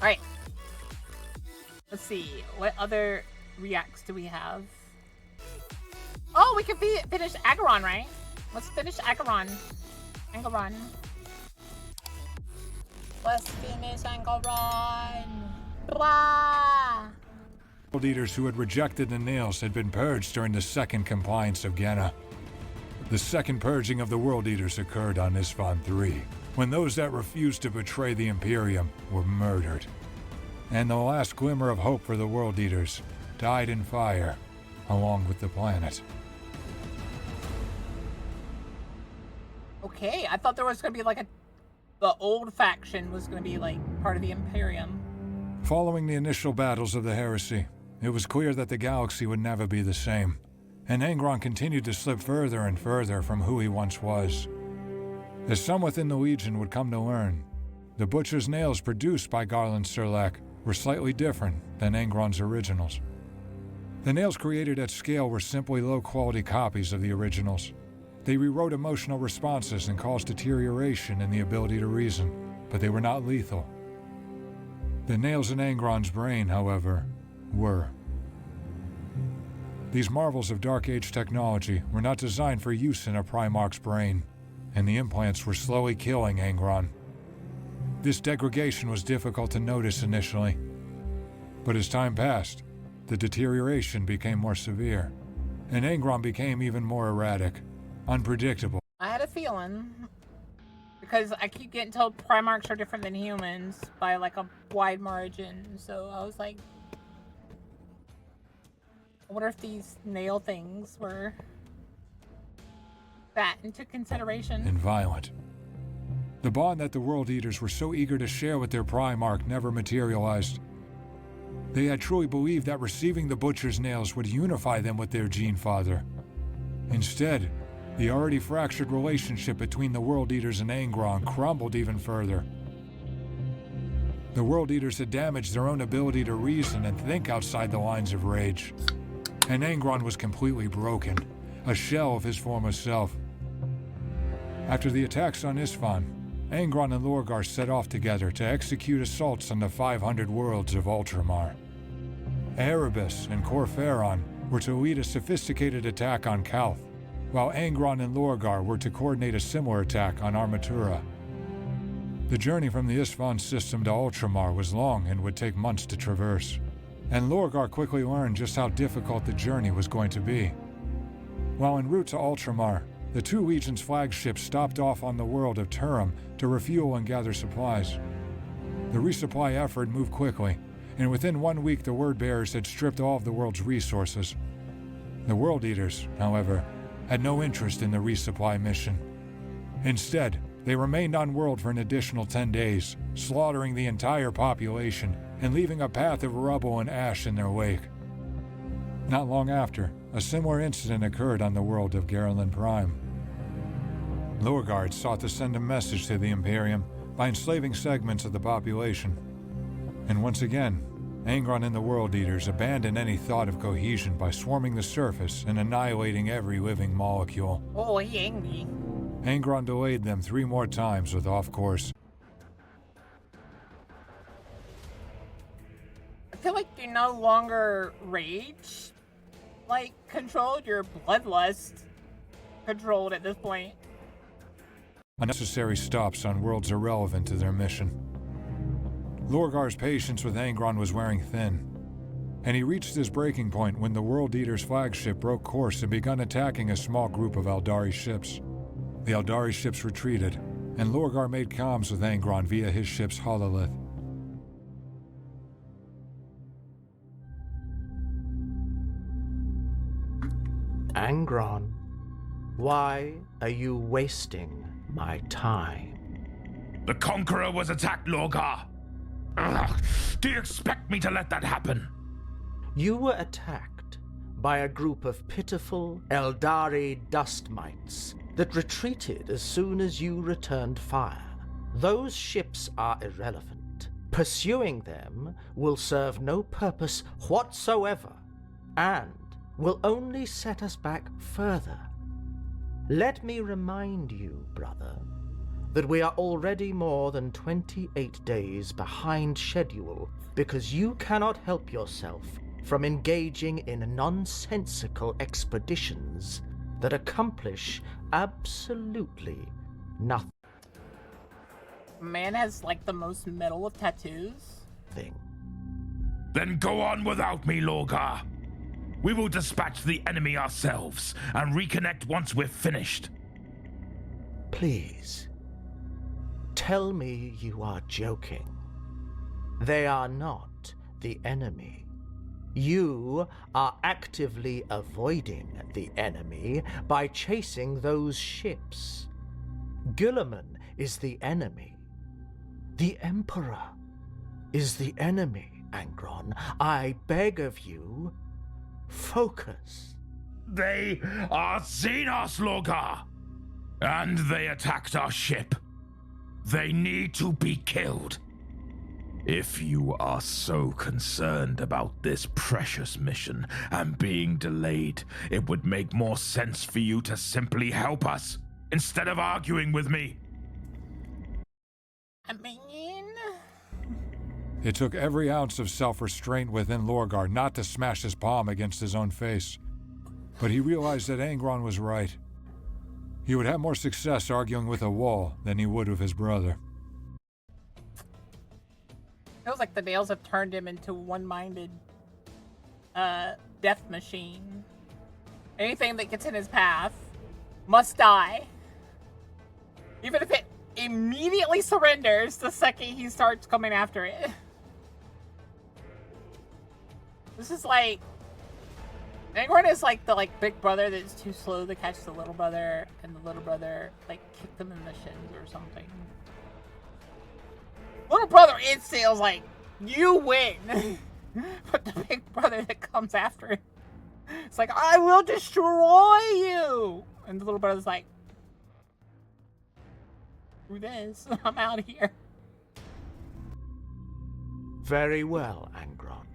Alright. Let's see. What other reacts do we have? Oh, we can finish ANGRON, right? Let's finish ANGRON. ANGRON. Let's finish ANGRON. Blah! World Eaters who had rejected the nails had been purged during the second compliance of Genna. The second purging of the World Eaters occurred on Isfan III, when those that refused to betray the Imperium were murdered. And the last glimmer of hope for the World Eaters died in fire, along with the planet. Okay, I thought there was going to be like the old faction was going to be like part of the Imperium. Following the initial battles of the heresy, it was clear that the galaxy would never be the same, and ANGRON continued to slip further and further from who he once was. As some within the Legion would come to learn, the Butcher's nails produced by Garland Serlak were slightly different than ANGRON's originals. The nails created at scale were simply low-quality copies of the originals. They rewrote emotional responses and caused deterioration in the ability to reason, but they were not lethal. The nails in ANGRON's brain, however, were. These marvels of Dark Age technology were not designed for use in a Primarch's brain, and the implants were slowly killing ANGRON. This degradation was difficult to notice initially, but as time passed, the deterioration became more severe, and ANGRON became even more erratic, unpredictable. I had a feeling, because I keep getting told Primarchs are different than humans by like a wide margin, so I was like, I wonder if these nail things were that into consideration. And violent. The bond that the World Eaters were so eager to share with their Primarch never materialized. They had truly believed that receiving the Butcher's nails would unify them with their Gene Father. Instead, the already fractured relationship between the World Eaters and ANGRON crumbled even further. The World Eaters had damaged their own ability to reason and think outside the lines of rage. And ANGRON was completely broken, a shell of his former self. After the attacks on Isfan, ANGRON and Lorgar set off together to execute assaults on the 500 worlds of Ultramar. Erebus and Corferon were to lead a sophisticated attack on Kalth, while ANGRON and Lorgar were to coordinate a similar attack on Armatura. The journey from the Isfan system to Ultramar was long and would take months to traverse, and Lorgar quickly learned just how difficult the journey was going to be. While en route to Ultramar, the two Legions' flagships stopped off on the world of Turum to refuel and gather supplies. The resupply effort moved quickly, and within 1 week the word-bearers had stripped all of the world's resources. The World Eaters, however, had no interest in the resupply mission. Instead, they remained on world for an additional 10 days, slaughtering the entire population and leaving a path of rubble and ash in their wake. Not long after, a similar incident occurred on the world of Garland Prime. Lorgar sought to send a message to the Imperium by enslaving segments of the population. And once again, ANGRON and the World Eaters abandoned any thought of cohesion by swarming the surface and annihilating every living molecule. Oh, he angry. ANGRON delayed them 3 more times with off-course. I feel like you no longer rage. Like, controlled, your bloodlust controlled at this point. Unnecessary stops on worlds irrelevant to their mission. Lorgar's patience with ANGRON was wearing thin, and he reached his breaking point when the World Eater's flagship broke course and began attacking a small group of Eldari ships. The Eldari ships retreated, and Lorgar made comms with ANGRON via his ship's hololith. ANGRON, why are you wasting my time? The Conqueror was attacked, Lorgar. Ugh. Do you expect me to let that happen? You were attacked by a group of pitiful Eldari dust mites that retreated as soon as you returned fire. Those ships are irrelevant. Pursuing them will serve no purpose whatsoever, and will only set us back further. Let me remind you, brother, that we are already more than 28 days behind schedule because you cannot help yourself from engaging in nonsensical expeditions that accomplish absolutely nothing. Man has like the most metal of tattoos. Then go on without me, Lorgar. We will dispatch the enemy ourselves and reconnect once we're finished. Please, tell me you are joking. They are not the enemy. You are actively avoiding the enemy by chasing those ships. Guilliman is the enemy. The Emperor is the enemy, ANGRON. I beg of you, focus. They are Xenos, Lorgar! And they attacked our ship. They need to be killed. If you are so concerned about this precious mission and being delayed, it would make more sense for you to simply help us, instead of arguing with me. I mean... It took every ounce of self-restraint within Lorgar not to smash his palm against his own face. But he realized that ANGRON was right. He would have more success arguing with a wall than he would with his brother. Feels like the nails have turned him into one-minded death machine. Anything that gets in his path must die. Even if it immediately surrenders the second he starts coming after it. This is like... ANGRON is like the big brother that's too slow to catch the little brother, and the little brother kicked him in the shins or something. Little brother instinct's like, you win! But the big brother that comes after him, it's like, I will destroy you! And the little brother's like, screw this, I'm out of here. Very well, ANGRON.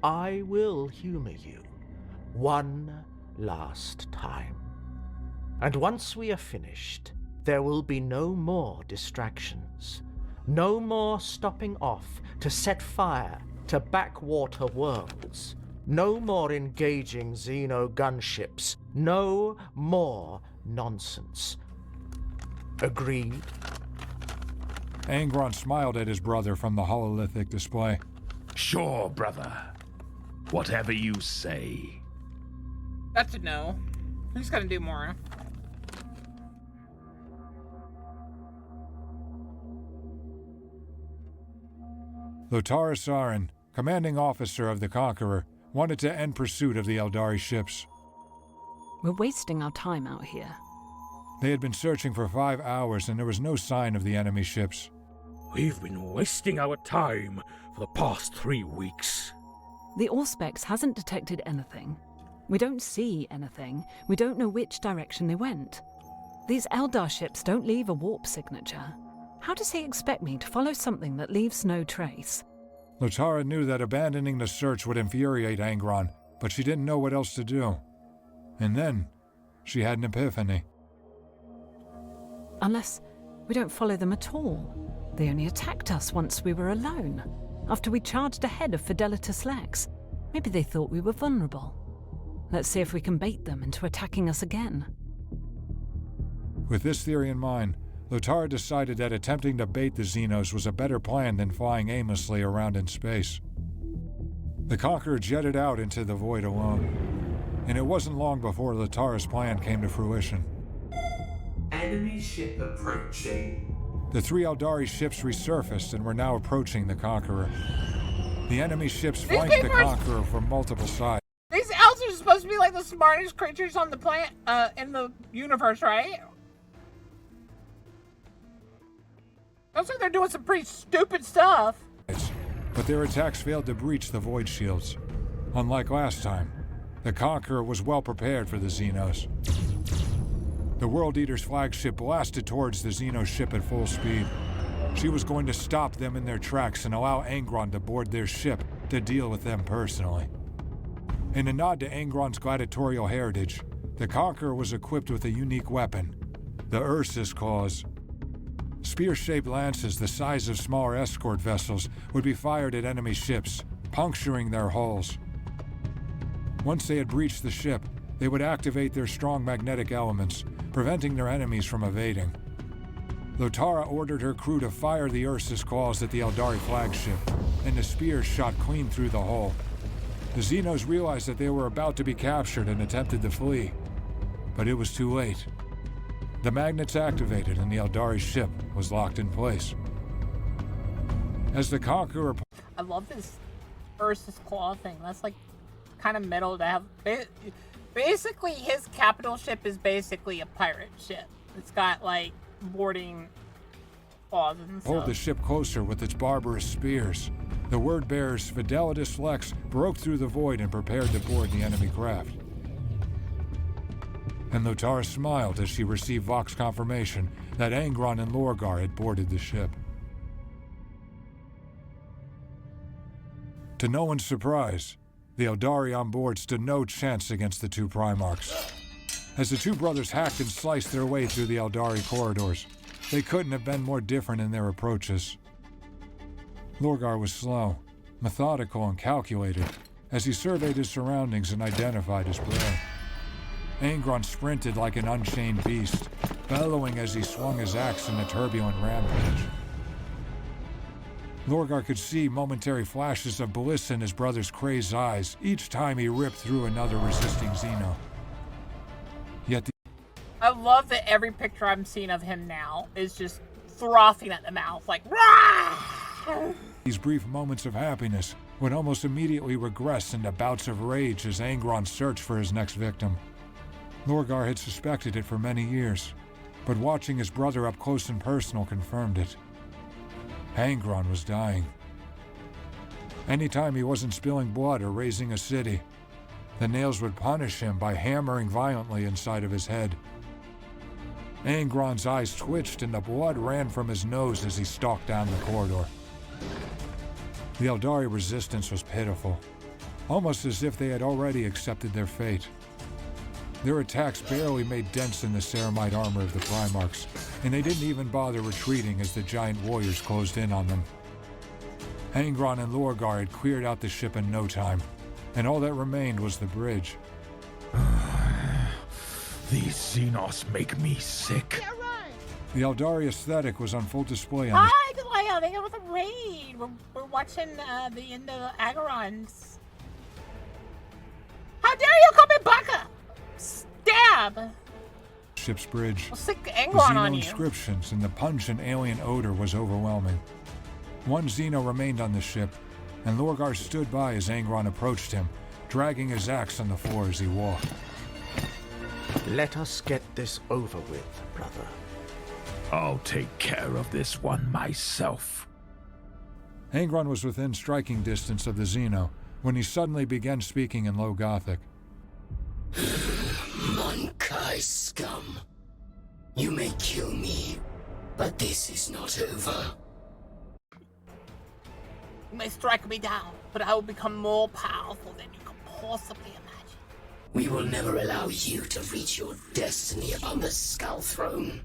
I will humor you. One last time. And once we are finished, there will be no more distractions. No more stopping off to set fire to backwater worlds. No more engaging Xeno gunships. No more nonsense. Agreed? ANGRON smiled at his brother from the hololithic display. Sure, brother. Whatever you say. That's a no. Who's gonna do more? Lotara Sarin, commanding officer of the Conqueror, wanted to end pursuit of the Eldari ships. We're wasting our time out here. They had been searching for 5 hours and there was no sign of the enemy ships. We've been wasting our time for the past 3 weeks. The Auspex hasn't detected anything. We don't see anything. We don't know which direction they went. These Eldar ships don't leave a warp signature. How does he expect me to follow something that leaves no trace? Lotara knew that abandoning the search would infuriate ANGRON, but she didn't know what else to do. And then, she had an epiphany. Unless we don't follow them at all. They only attacked us once we were alone, after we charged ahead of Fidelitas Lex. Maybe they thought we were vulnerable. Let's see if we can bait them into attacking us again. With this theory in mind, Lotara decided that attempting to bait the Xenos was a better plan than flying aimlessly around in space. The Conqueror jetted out into the void alone, and it wasn't long before Lotara's plan came to fruition. Enemy ship approaching. The 3 Eldari ships resurfaced and were now approaching the Conqueror. The enemy ships flanked the Conqueror from multiple sides. These elves are supposed to be like the smartest creatures on the planet, in the universe, right? Looks like they're doing some pretty stupid stuff. But their attacks failed to breach the void shields. Unlike last time, the Conqueror was well prepared for the Xenos. The World Eater's flagship blasted towards the Xeno ship at full speed. She was going to stop them in their tracks and allow ANGRON to board their ship to deal with them personally. In a nod to ANGRON's gladiatorial heritage, the Conqueror was equipped with a unique weapon, the Ursus Claws. Spear-shaped lances the size of smaller escort vessels would be fired at enemy ships, puncturing their hulls. Once they had breached the ship, they would activate their strong magnetic elements, preventing their enemies from evading. Lotara ordered her crew to fire the Ursus claws at the Eldari flagship, and the spears shot clean through the hull. The Xenos realized that they were about to be captured and attempted to flee, but it was too late. The magnets activated and the Eldari ship was locked in place. As the Conqueror... I love this Ursus claw thing. That's like kind of metal to have. Basically, his capital ship is basically a pirate ship. It's got like boarding claws and stuff. Pulled the ship closer with its barbarous spears. The word bearer's Fidelitas Flex broke through the void and prepared to board the enemy craft. And Lotara smiled as she received Vox confirmation that ANGRON and Lorgar had boarded the ship. To no one's surprise, the Eldari on board stood no chance against the two Primarchs. As the two brothers hacked and sliced their way through the Eldari corridors, they couldn't have been more different in their approaches. Lorgar was slow, methodical, and calculated as he surveyed his surroundings and identified his prey. ANGRON sprinted like an unchained beast, bellowing as he swung his axe in a turbulent rampage. Lorgar could see momentary flashes of bliss in his brother's crazed eyes each time he ripped through another resisting Xeno. Yet I love that every picture I'm seeing of him now is just frothing at the mouth, like, rah! These brief moments of happiness would almost immediately regress into bouts of rage as ANGRON searched for his next victim. Lorgar had suspected it for many years, but watching his brother up close and personal confirmed it. ANGRON was dying. Anytime he wasn't spilling blood or raising a city, the nails would punish him by hammering violently inside of his head. ANGRON's eyes twitched and the blood ran from his nose as he stalked down the corridor. The Eldari resistance was pitiful, almost as if they had already accepted their fate. Their attacks barely made dents in the ceramite armor of the Primarchs, and they didn't even bother retreating as the giant warriors closed in on them. ANGRON and Lorgar had cleared out the ship in no time, and all that remained was the bridge. These Xenos make me sick. Yeah, right. The Eldari aesthetic was on full display on Hi, Delia. They got with a raid. We're watching the end of Agrons. How dare you call me Baka? Stab! the ship's bridge. I'll stick The ANGRON on Xeno you. inscriptions and the pungent alien odor was overwhelming. One Xeno remained on the ship, and Lorgar stood by as ANGRON approached him, dragging his axe on the floor as he walked. Let us get this over with, brother. I'll take care of this one myself. ANGRON was within striking distance of the Xeno when he suddenly began speaking in low Gothic. Monkai scum. You may kill me, but this is not over. You may strike me down, but I will become more powerful than you can possibly imagine. We will never allow you to reach your destiny upon the Skull Throne.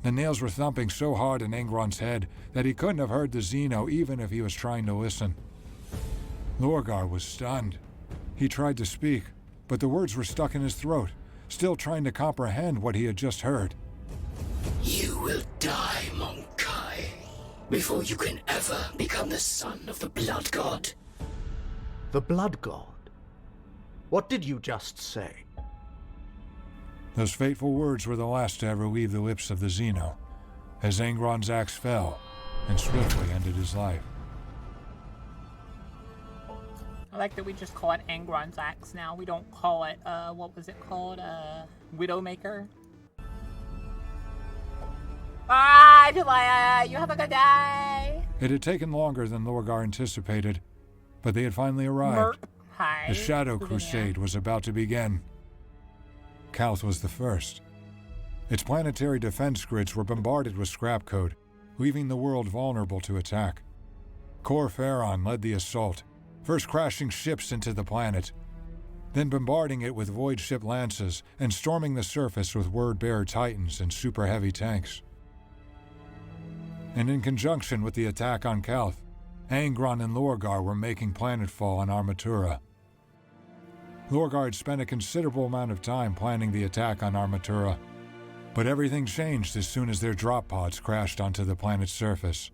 The nails were thumping so hard in ANGRON's head that he couldn't have heard the Xeno even if he was trying to listen. Lorgar was stunned. He tried to speak, but the words were stuck in his throat, still trying to comprehend what he had just heard. You will die, Monkai, before you can ever become the son of the Blood God. The Blood God? What did you just say? Those fateful words were the last to ever leave the lips of the Xeno, as ANGRON's axe fell and swiftly ended his life. I like that we just call it ANGRON's axe now. We don't call it, what was it called? Widowmaker? Bye, Delia! You have a good day! It had taken longer than Lorgar anticipated, but they had finally arrived. Hi. The Shadow Lavinia. Crusade was about to begin. Calth was the first. Its planetary defense grids were bombarded with scrap code, leaving the world vulnerable to attack. Kor Pharon led the assault, first crashing ships into the planet, then bombarding it with void ship lances and storming the surface with word-bearer titans and super-heavy tanks. And in conjunction with the attack on Calth, ANGRON and Lorgar were making planetfall on Armatura. Lorgar had spent a considerable amount of time planning the attack on Armatura, but everything changed as soon as their drop pods crashed onto the planet's surface.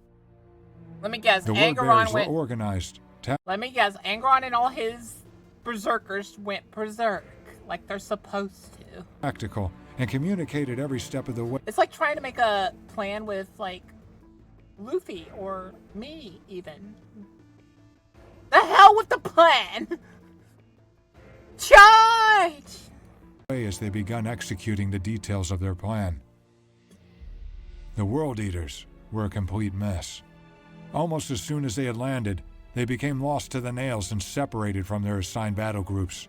Let me guess, The ANGRON Wordbearers were went... organized. Let me guess, ANGRON and all his berserkers went berserk, like they're supposed to. Tactical, and communicated every step of the way. It's like trying to make a plan with, like, Luffy or me, even. The hell with the plan! Charge! As they begun executing the details of their plan. The World Eaters were a complete mess. Almost as soon as they had landed, they became lost to the nails and separated from their assigned battle groups.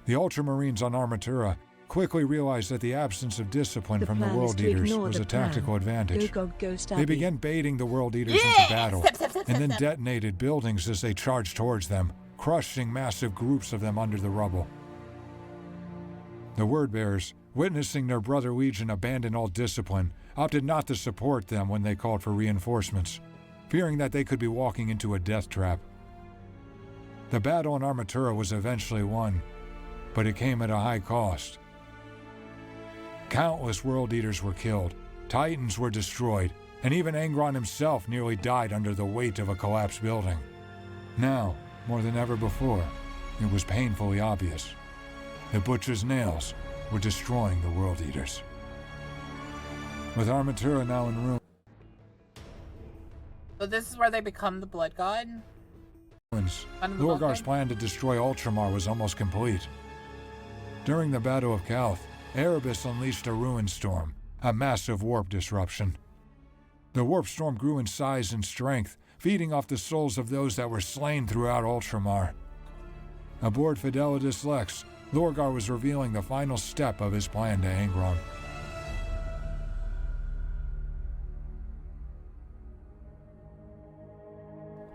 The Ultramarines on Armatura quickly realized that the absence of discipline from the World Eaters was a tactical advantage. They began baiting the World Eaters into battle, and then detonated buildings as they charged towards them, crushing massive groups of them under the rubble. The Wordbearers, witnessing their brother Legion abandon all discipline, opted not to support them when they called for reinforcements, fearing that they could be walking into a death trap. The battle in Armatura was eventually won, but it came at a high cost. Countless World Eaters were killed, Titans were destroyed, and even ANGRON himself nearly died under the weight of a collapsed building. Now, more than ever before, it was painfully obvious. The Butcher's nails were destroying the World Eaters. With Armatura now in So this is where they become the Blood God? ruins, Under the Lorgar's bunker? plan to destroy Ultramar was almost complete. During the Battle of Calth, Erebus unleashed a ruin storm, a massive warp disruption. The warp storm grew in size and strength, feeding off the souls of those that were slain throughout Ultramar. Aboard Fidelidus Lex, Lorgar was revealing the final step of his plan to ANGRON.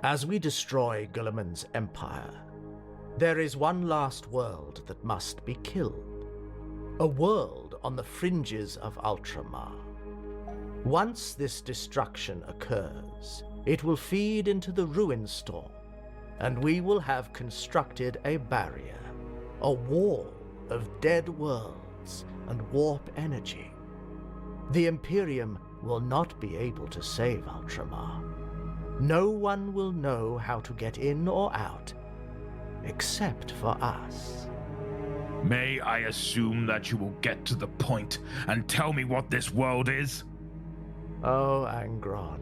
As we destroy Guilliman's empire, there is one last world that must be killed. A world on the fringes of Ultramar. Once this destruction occurs, it will feed into the ruin storm, and we will have constructed a barrier, a wall of dead worlds and warp energy. The Imperium will not be able to save Ultramar. No one will know how to get in or out, except for us. May I assume that you will get to the point and tell me what this world is? Oh, ANGRON,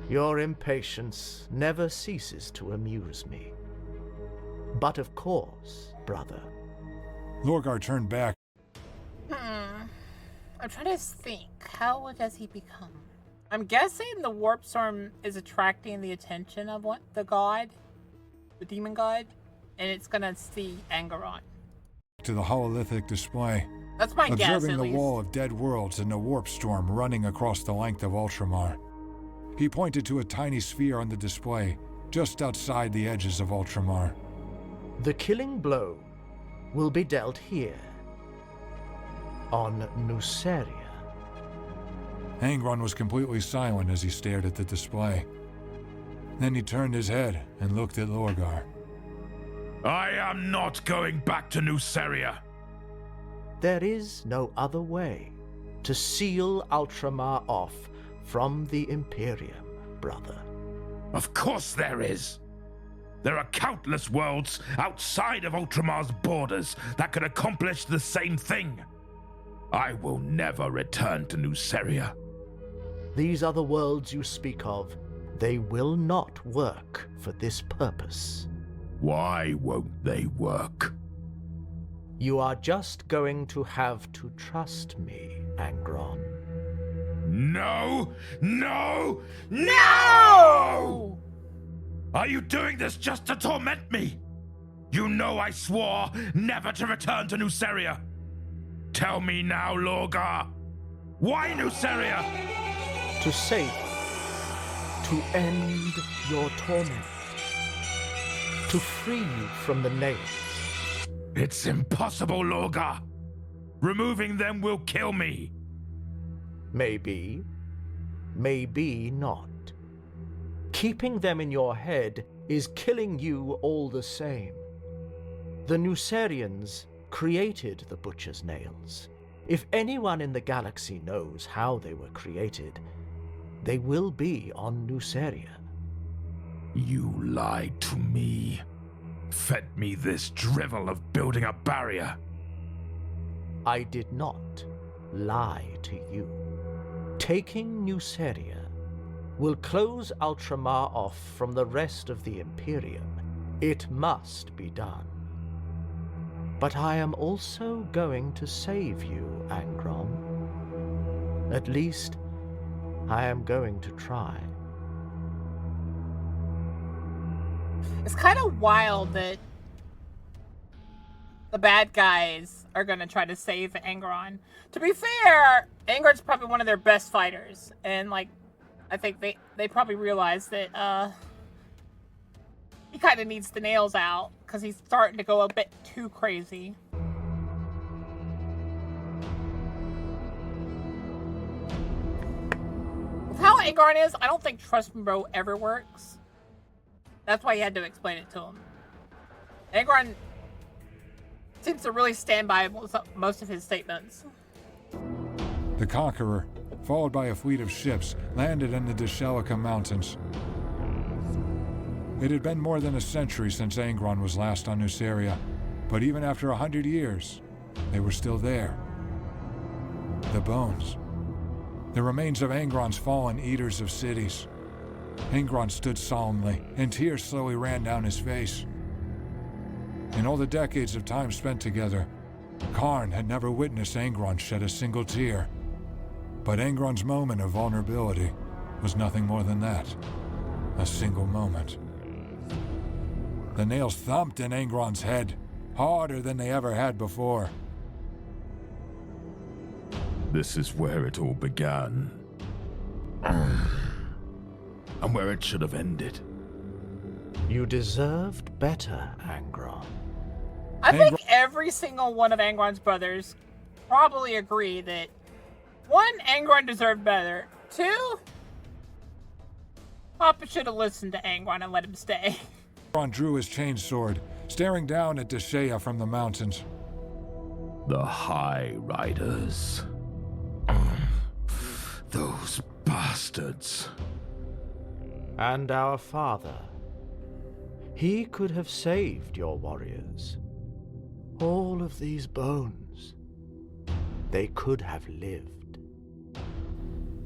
your impatience never ceases to amuse me. But of course, brother. Lorgar turned back. I'm trying to think. How does he become? I'm guessing the warp storm is attracting the attention of what the god, the demon god, and it's gonna see ANGRON. To the hololithic display, That's my guess, observing at the least. wall of dead worlds and the warp storm running across the length of Ultramar. He pointed to a tiny sphere on the display, just outside the edges of Ultramar. The killing blow will be dealt here, on Nuceria. ANGRON was completely silent as he stared at the display. Then he turned his head and looked at Lorgar. I am not going back to Nuceria. There is no other way to seal Ultramar off from the Imperium, brother. Of course there is. There are countless worlds outside of Ultramar's borders that could accomplish the same thing. I will never return to Nuceria. These other worlds you speak of, they will not work for this purpose. Why won't they work? You are just going to have to trust me, ANGRON. No! No! No! Are you doing this just to torment me? You know I swore never to return to Nuceria. Tell me now, Lorgar. Why Nuceria? To save, to end your torment, to free you from the nails. It's impossible, Lorgar. Removing them will kill me. Maybe. maybe not. Keeping them in your head is killing you all the same. The Nucerians created the Butcher's Nails. If anyone in the galaxy knows how they were created, they will be on Nuceria. You lied to me. Fed me this drivel of building a barrier. I did not lie to you. Taking Nuceria will close Ultramar off from the rest of the Imperium. It must be done. But I am also going to save you, ANGRON. At least, I am going to try. It's kind of wild that the bad guys are going to try to save ANGRON. To be fair, ANGRON's probably one of their best fighters. And, like, I think they probably realize that, he kind of needs the nails out, because he's starting to go a bit too crazy. With how ANGRON is, I don't think Trust Me Bro ever works. That's why you had to explain it to him. ANGRON seems to really stand by most of his statements. The Conqueror, followed by a fleet of ships, landed in the Deshelica Mountains. It had been more than a century since ANGRON was last on Nuceria, but even after 100 years, they were still there. The bones. The remains of ANGRON's fallen eaters of cities. ANGRON stood solemnly, and tears slowly ran down his face. In all the decades of time spent together, Karn had never witnessed ANGRON shed a single tear. But ANGRON's moment of vulnerability was nothing more than that. A single moment. The nails thumped in ANGRON's head, harder than they ever had before. This is where it all began. And where it should have ended. You deserved better, ANGRON. I think every single one of ANGRON's brothers probably agree that 1, ANGRON deserved better. 2, Papa should have listened to ANGRON and let him stay. ANGRON drew his chain sword, staring down at Deshea from the mountains. The High Riders. Those bastards. And our father. He could have saved your warriors. All of these bones. They could have lived.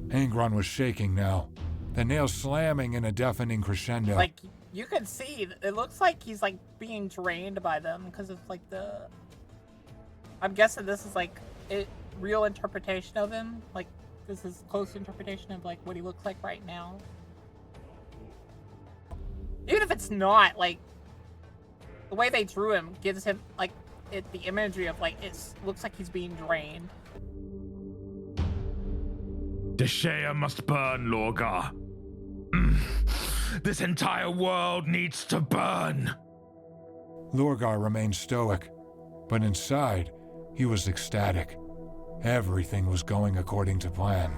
ANGRON was shaking now, the nails slamming in a deafening crescendo. Like, you can see, it looks like he's, like, being drained by them because of, like, the... I'm guessing this is, like, a real interpretation of him. Like, this is close interpretation of, like, what he looks like right now. Even if it's not, like, the way they drew him gives him, like, the imagery of, like, it looks like he's being drained. Deshea must burn, Lorgar. This entire world needs to burn. Lorgar remained stoic, but inside, he was ecstatic. Everything was going according to plan.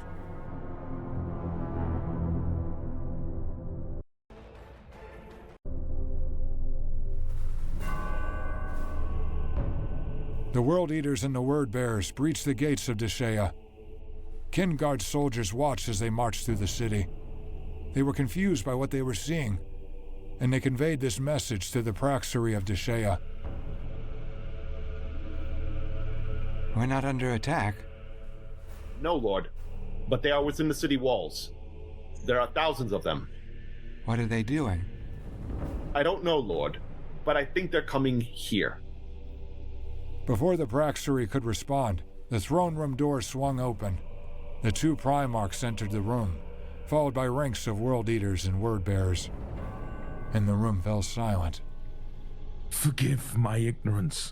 The World Eaters and the Word Bearers breached the gates of Deshea. Kinguard's soldiers watched as they marched through the city. They were confused by what they were seeing, and they conveyed this message to the Praxery of Deshea. We're not under attack. No, Lord, but they are within the city walls. There are thousands of them. What are they doing? I don't know, Lord, but I think they're coming here. Before the Praxery could respond, the throne room door swung open. The 2 Primarchs entered the room, followed by ranks of World Eaters and Word Bearers. And the room fell silent. Forgive my ignorance.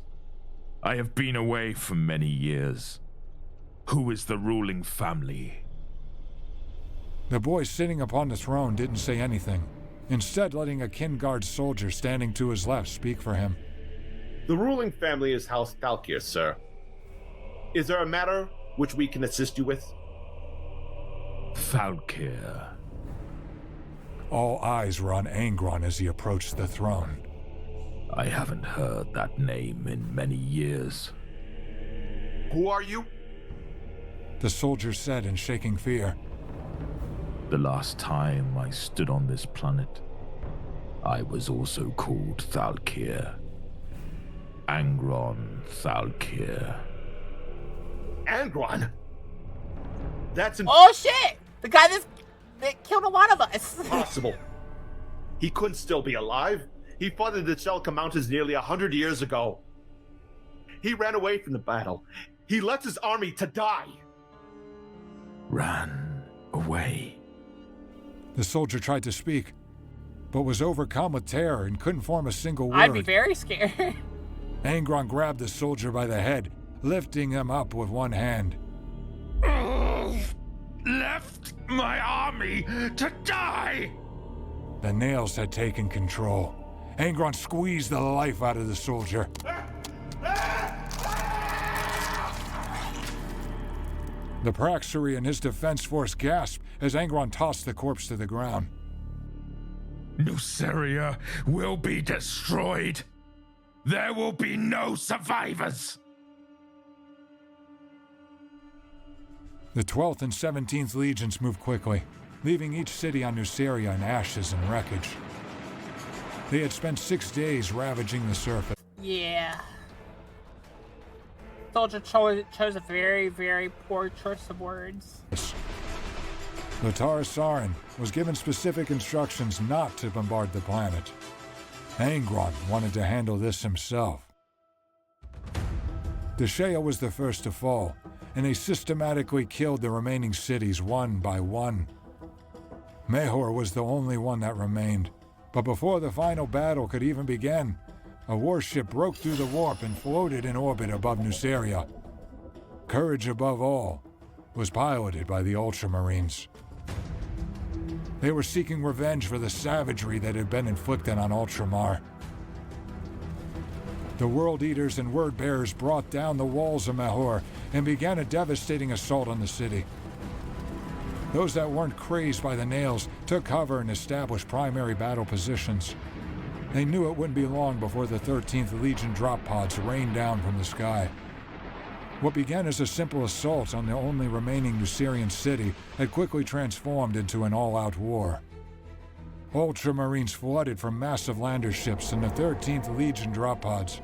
I have been away for many years. Who is the ruling family? The boy sitting upon the throne didn't say anything, instead letting a Kinguard soldier standing to his left speak for him. The ruling family is House Thalkir, sir. Is there a matter which we can assist you with? Thalkir. All eyes were on ANGRON as he approached the throne. I haven't heard that name in many years. Who are you? The soldier said in shaking fear. The last time I stood on this planet, I was also called Thalkir. ANGRON Thalkir. ANGRON? That's Oh shit! The guy that killed a lot of us. impossible. He couldn't still be alive. He fought in the Chelka Mountains nearly 100 years ago. He ran away from the battle. He left his army to die. Ran away. The soldier tried to speak, but was overcome with terror and couldn't form a single word. I'd be very scared. ANGRON grabbed the soldier by the head, lifting him up with one hand. Left my army to die! The nails had taken control. ANGRON squeezed the life out of the soldier. The Praxery and his defense force gasped as ANGRON tossed the corpse to the ground. Nuceria will be destroyed. There will be no survivors. The 12th and 17th Legions moved quickly, leaving each city on Nuceria in ashes and wreckage. They had spent 6 days ravaging the surface. Yeah. Soldier chose a very, very poor choice of words. Lotar Sarin was given specific instructions not to bombard the planet. ANGRON wanted to handle this himself. Deshea was the first to fall, and they systematically killed the remaining cities one by one. Mehor was the only one that remained, but before the final battle could even begin, a warship broke through the warp and floated in orbit above Nuceria. Courage Above All was piloted by the Ultramarines. They were seeking revenge for the savagery that had been inflicted on Ultramar. The World Eaters and Word Bearers brought down the walls of Mehor and began a devastating assault on the city. Those that weren't crazed by the nails took cover and established primary battle positions. They knew it wouldn't be long before the 13th Legion drop pods rained down from the sky. What began as a simple assault on the only remaining Nucerian city had quickly transformed into an all-out war. Ultramarines flooded from massive lander ships and the 13th Legion drop pods.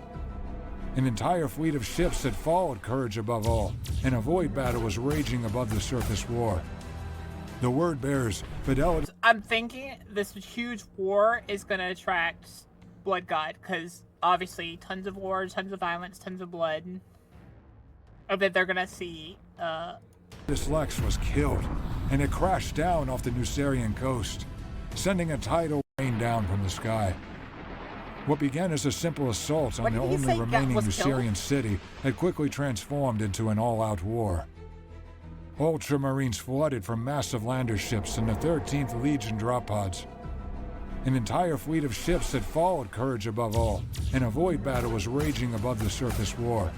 An entire fleet of ships had followed Courage Above All, and a void battle was raging above the surface war. The Word Bearers, Fidelity... I'm thinking this huge war is going to attract Blood God, because obviously tons of wars, tons of violence, tons of blood. Or that they're going to see... This Lex was killed, and it crashed down off the Nucerian coast, sending a tidal rain down from the sky. What began as a simple assault on the only remaining Nucerian city had quickly transformed into an all-out war. Ultramarines flooded from massive lander ships and the 13th Legion drop pods. An entire fleet of ships had followed Courage Above All, and a void battle was raging above the surface war.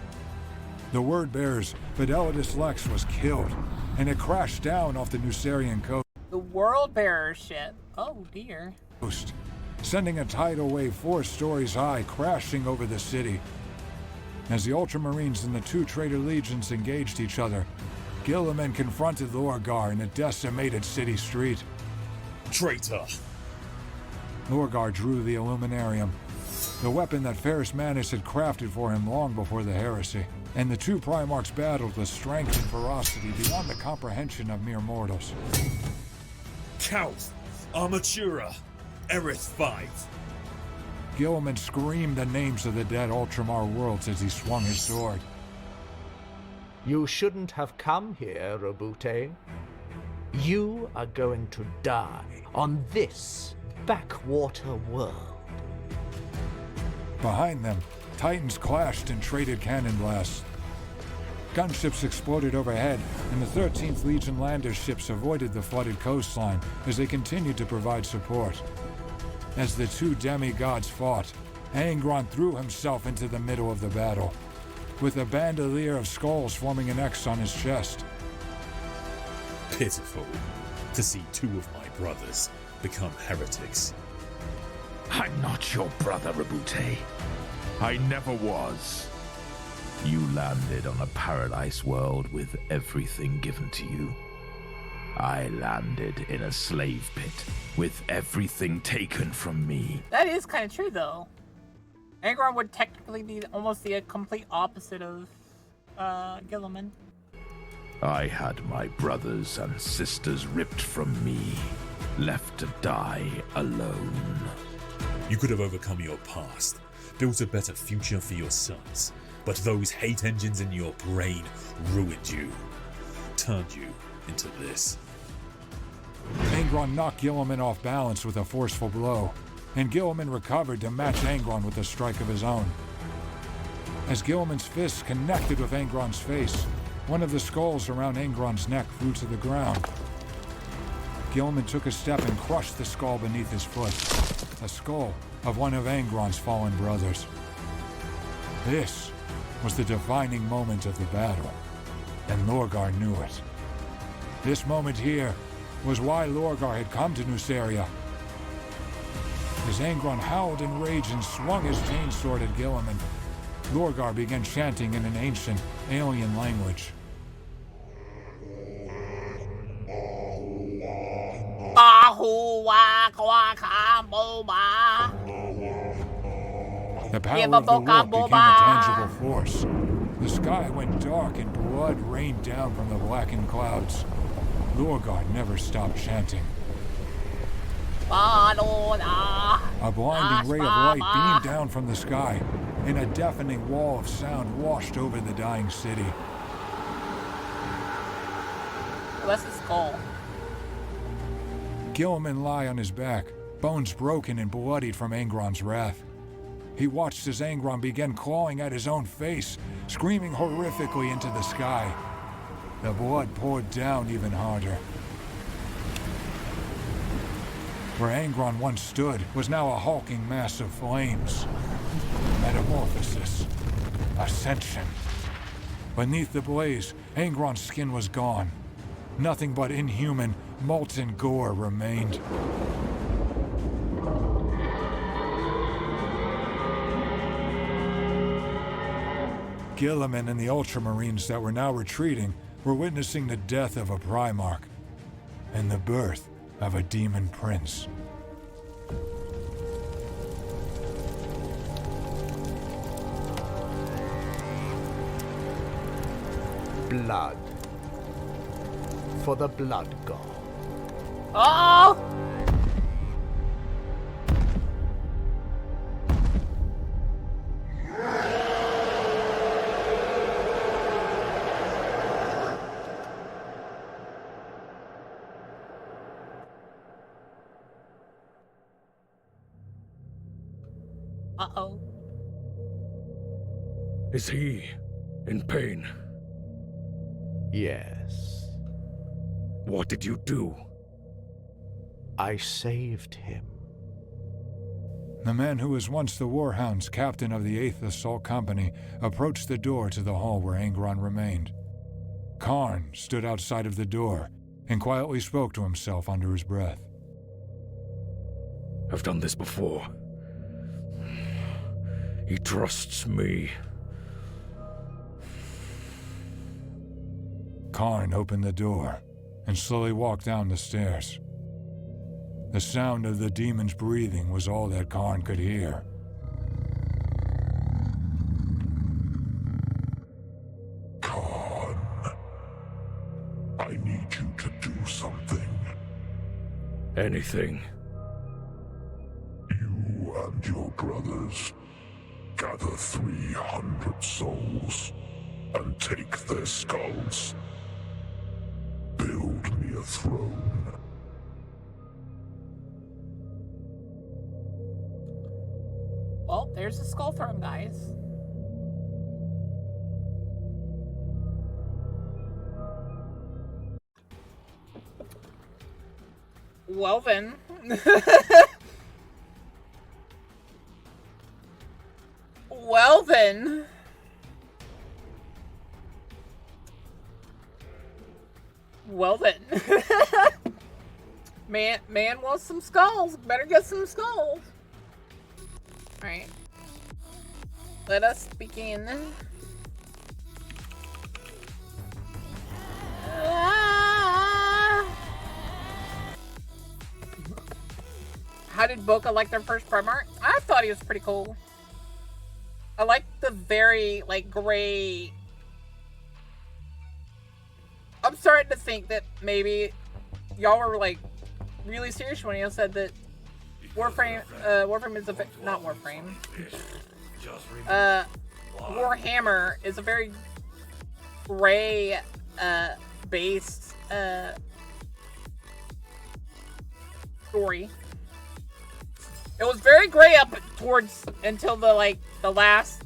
The Word Bearers, Fidelitas Lex was killed, and it crashed down off the Nucerian coast. The World Bearer ship. Oh dear. Sending a tidal wave 4 stories high crashing over the city. As the Ultramarines and the two traitor legions engaged each other, Gilliman confronted Lorgar in a decimated city street. Traitor! Lorgar drew the Illuminarium, the weapon that Ferrus Manus had crafted for him long before the heresy, and the two Primarchs battled with strength and ferocity beyond the comprehension of mere mortals. Couth, Armatura, Erith 5. Gilliman screamed the names of the dead Ultramar worlds as he swung his sword. You shouldn't have come here, Robute. You are going to die on this backwater world. Behind them, Titans clashed and traded cannon blasts. Gunships exploded overhead, and the 13th Legion lander ships avoided the flooded coastline as they continued to provide support. As the two demigods fought, ANGRON threw himself into the middle of the battle, with a bandolier of skulls forming an X on his chest. Pitiful. to see 2 of my brothers become heretics. I'm not your brother, Rabute. I never was. You landed on a paradise world with everything given to you. I landed in a slave pit with everything taken from me. That is kind of true, though. ANGRON would technically be almost the complete opposite of Guilliman. I had my brothers and sisters ripped from me, left to die alone. You could have overcome your past, built a better future for your sons, but those hate engines in your brain ruined you, turned you into this. ANGRON knocked Guilliman off balance with a forceful blow, and Guilliman recovered to match ANGRON with a strike of his own. As Guilliman's fists connected with ANGRON's face, one of the skulls around ANGRON's neck flew to the ground. Guilliman took a step and crushed the skull beneath his foot, a skull of one of ANGRON's fallen brothers. This was the defining moment of the battle, and Lorgar knew it. This moment here was why Lorgar had come to Nuceria. As ANGRON howled in rage and swung his chainsword at Guilliman, Lorgar began chanting in an ancient, alien language. The power of the Lord became a tangible force. The sky went dark and blood rained down from the blackened clouds. Lorgar never stopped chanting. A blinding ray of light beamed down from the sky, and a deafening wall of sound washed over the dying city. That's his skull. Guilliman lay on his back, bones broken and bloodied from ANGRON's wrath. He watched as ANGRON began clawing at his own face, screaming horrifically into the sky. The blood poured down even harder. Where ANGRON once stood was now a hulking mass of flames. Metamorphosis. Ascension. Beneath the blaze, ANGRON's skin was gone. Nothing but inhuman, molten gore remained. Guilliman and the Ultramarines that were now retreating were witnessing the death of a Primarch and the birth of a demon prince. Blood. For the blood god. Oh! Uh-oh. Is he in pain? Yes. What did you do? I saved him. The man who was once the Warhound's captain of the 8th Assault Company approached the door to the hall where ANGRON remained. Karn stood outside of the door and quietly spoke to himself under his breath. I've done this before. He trusts me. Karn opened the door and slowly walked down the stairs. The sound of the demon's breathing was all that Karn could hear. Karn, I need you to do something. Anything. You and your brothers gather 300 souls and take their skulls. Build me a throne. Well, there's the skull throne, guys. Well then. Well then. Well then. Man wants some skulls. Better get some skulls. Alright. Let us begin. How did Boka like their first Primarch? I thought he was pretty cool. I like the very, like, gray... I'm starting to think that maybe y'all were, like, really serious when you said that Warframe is a... Not Warframe. Warhammer is a very gray, based, story. It was very gray up towards until the last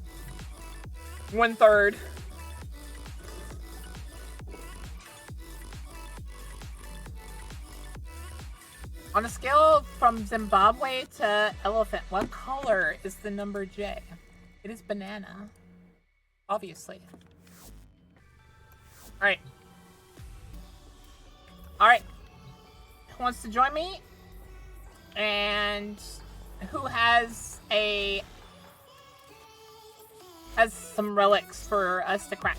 1/3. On a scale from Zimbabwe to elephant, what color is the number J? It is banana. Obviously. Alright. Alright. Who wants to join me? And who has some relics for us to crack?